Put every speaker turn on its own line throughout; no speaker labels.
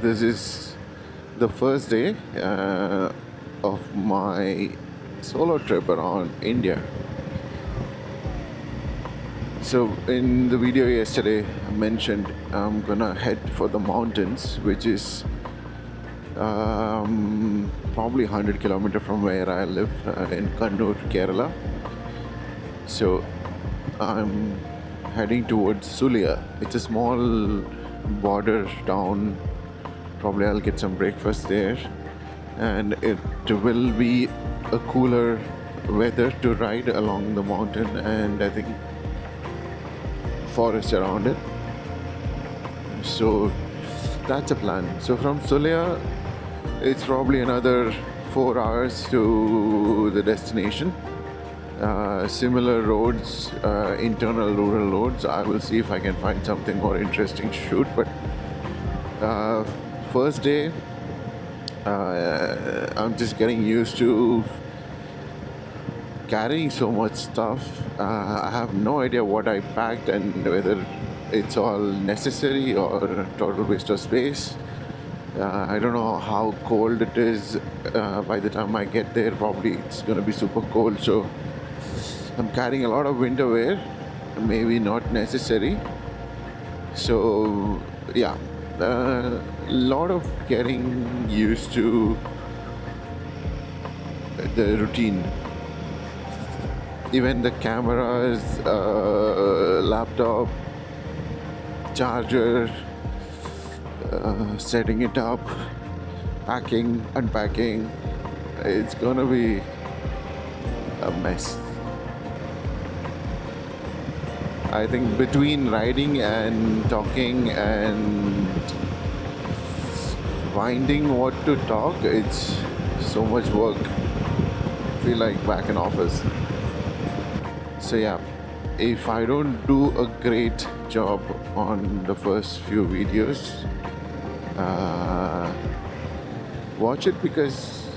this is the first day of my solo trip around India. So in the video yesterday, I mentioned I'm gonna head for the mountains, which is probably 100 kilometers from where I live in Kannur, Kerala. So I'm heading towards Sulia. It's a small border town. Probably I'll get some breakfast there, and it will be a cooler weather to ride along the mountain, and I think forest around it. So that's a plan. So from Sulia, it's probably another 4 hours to the destination. Similar roads, internal rural roads. I will see if I can find something more interesting to shoot. But first day, I'm just getting used to carrying so much stuff. I have no idea what I packed and whether it's all necessary or a total waste of space. I don't know how cold it is by the time I get there. Probably it's going to be super cold. So I'm carrying a lot of winter wear, maybe not necessary. So yeah, a lot of getting used to the routine. Even the cameras, laptop, charger, setting it up, packing, unpacking, it's gonna be a mess. I think between riding and talking and finding what to talk, it's so much work. I feel like back in office. So yeah, if I don't do a great job on the first few videos, watch it, because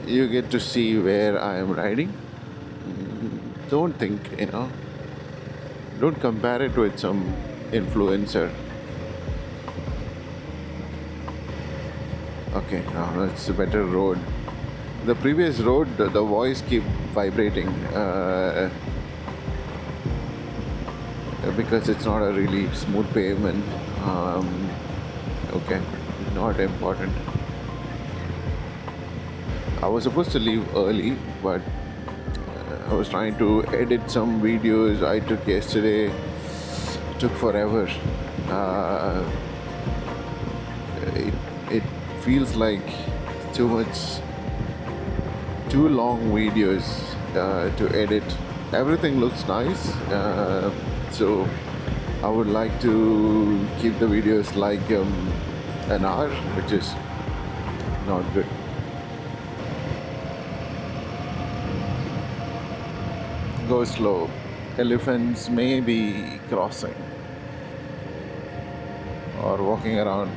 you get to see where I am riding. Don't think, don't compare it with some influencer. Okay, now it's a better road. The previous road, the voice keep vibrating because it's not a really smooth pavement. Okay, not important. I was supposed to leave early, but I was trying to edit some videos I took yesterday. It took forever. It feels like too long videos to edit. Everything looks nice, so I would like to keep the videos like an hour, which is not good. Go slow. Elephants may be crossing or walking around.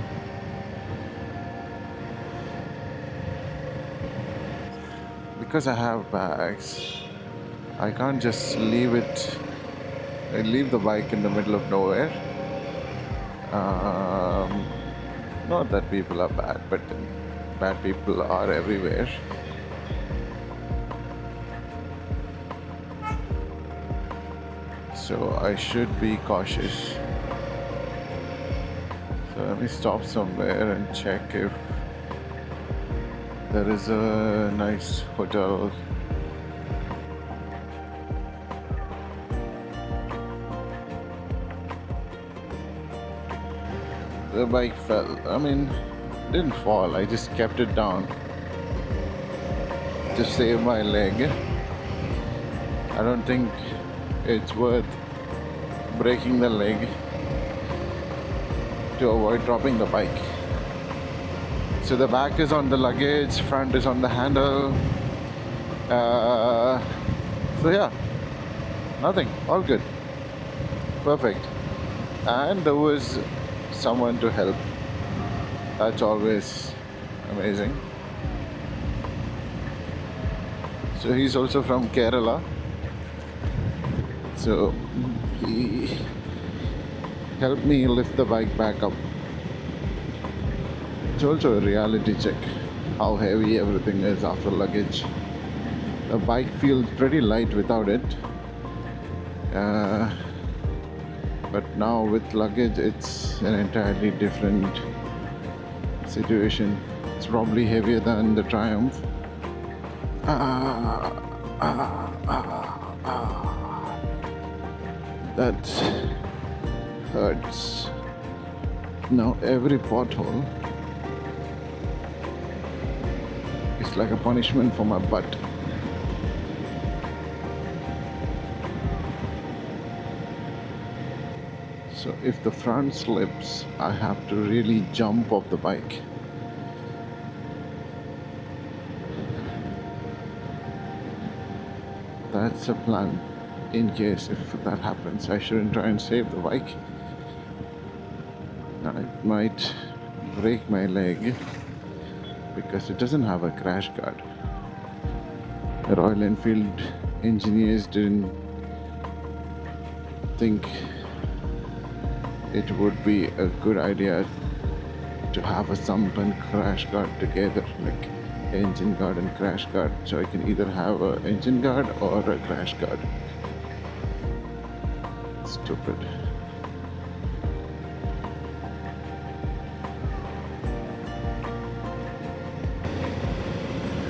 Because I have bags, I can't just leave the bike in the middle of nowhere. Not that people are bad, but bad people are everywhere. So I should be cautious. So let me stop somewhere and check if there is a nice hotel. The bike fell. Didn't fall. I just kept it down to save my leg. I don't think it's worth breaking the leg to avoid dropping the bike. So the back is on the luggage, front is on the handle. So yeah, nothing, all good, perfect. And there was someone to help. That's always amazing. So he's also from Kerala. So he helped me lift the bike back up. It's also a reality check how heavy everything is after luggage. A bike feels pretty light without it, uh, but now with luggage, it's an entirely different situation. It's probably heavier than the Triumph. Ah, that hurts. Now every pothole is like a punishment for my butt. So if the front slips, I have to really jump off the bike. That's a plan. In case if that happens, I shouldn't try and save the bike. I might break my leg because it doesn't have a crash guard. The Royal Enfield engineers didn't think it would be a good idea to have a sump and crash guard together, like engine guard and crash guard. So I can either have an engine guard or a crash guard. Stupid.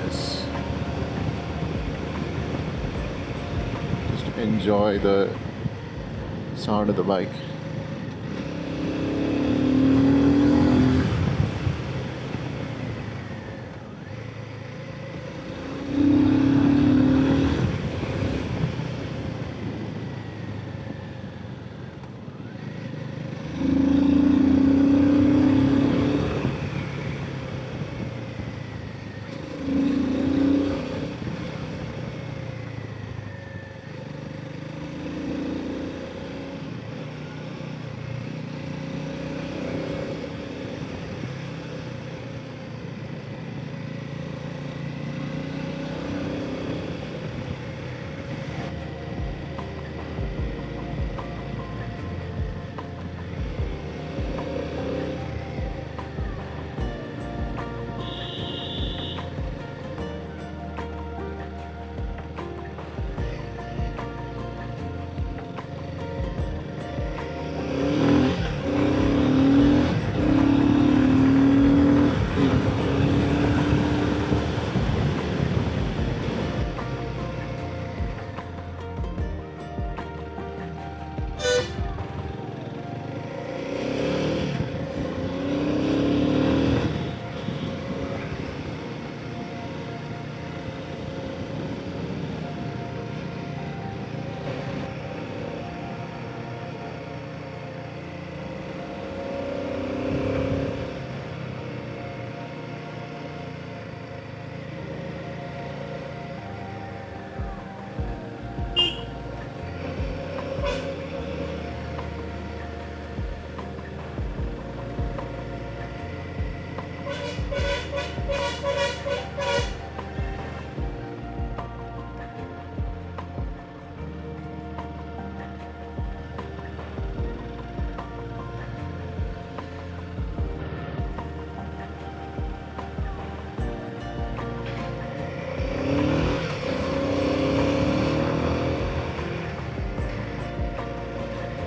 Yes. Just enjoy the sound of the bike.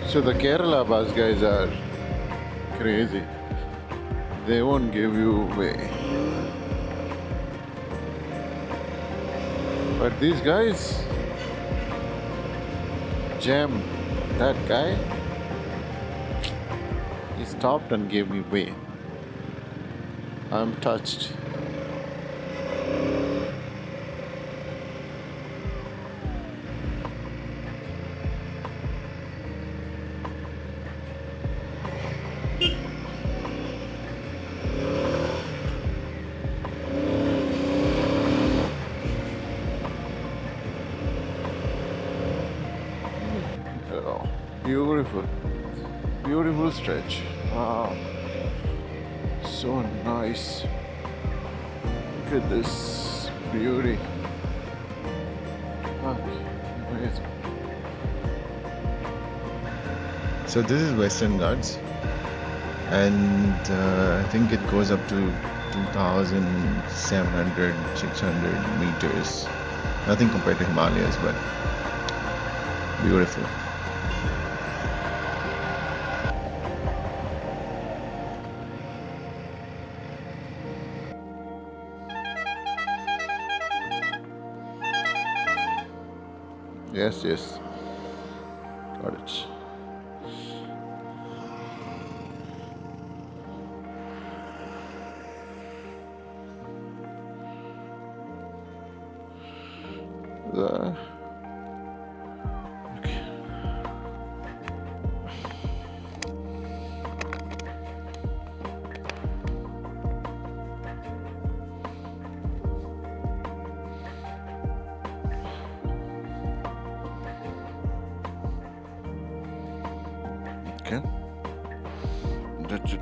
So the Kerala bus guys are crazy. They won't give you way. But these guys, Jem, that guy, he stopped and gave me way. I'm touched. Oh, beautiful, beautiful stretch. Wow, so nice. Look at this beauty. Okay, amazing. So this is Western Ghats, and I think it goes up to 2,700, 600 meters. Nothing compared to Himalayas, but beautiful. Yes, yes, got it. The okay, that's it.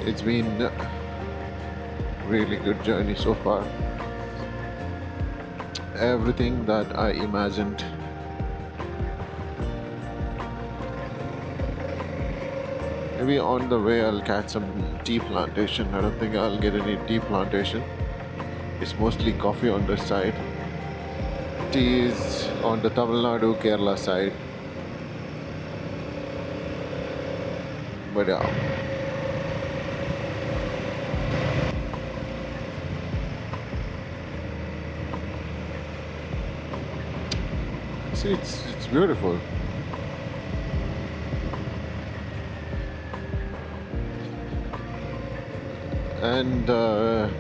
It's been a really good journey so far. Everything that I imagined. Maybe on the way I'll catch some tea plantation. I don't think I'll get any tea plantation. It's mostly coffee on this side. Tea is on the Tamil Nadu, Kerala side. But yeah. See, it's beautiful. And the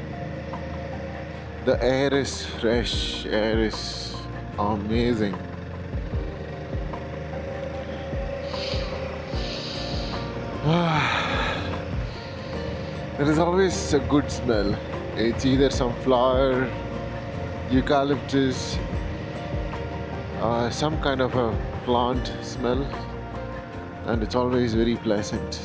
air is fresh, air is amazing. There is always a good smell. It's either some flower, eucalyptus, some kind of a plant smell, and it's always very pleasant.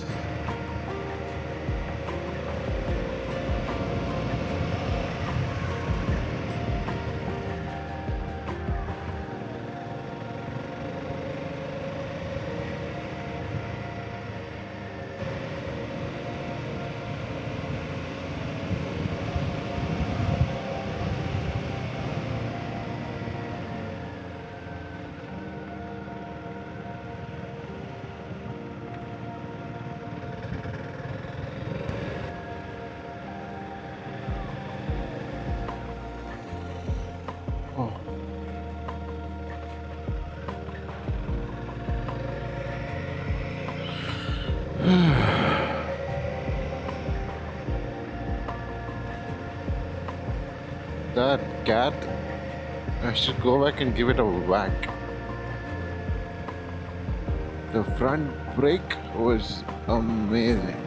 That cat, I should go back and give it a whack. The front brake was amazing.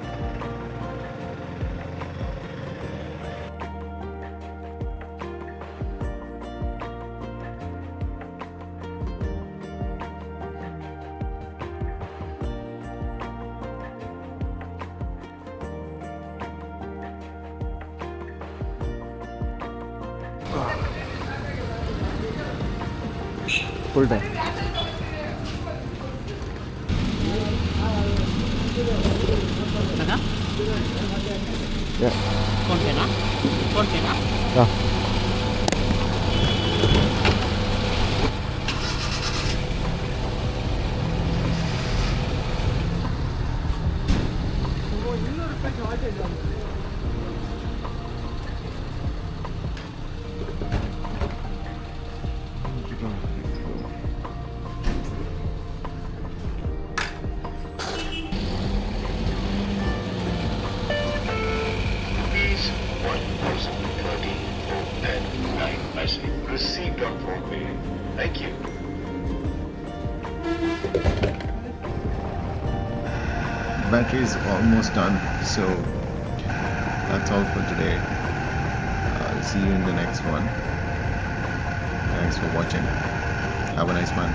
Pull down. Yeah. Yeah.
Received on phone pay. Thank you.
Battery is almost done, so that's all for today. I'll see you in the next one. Thanks for watching. Have a nice one.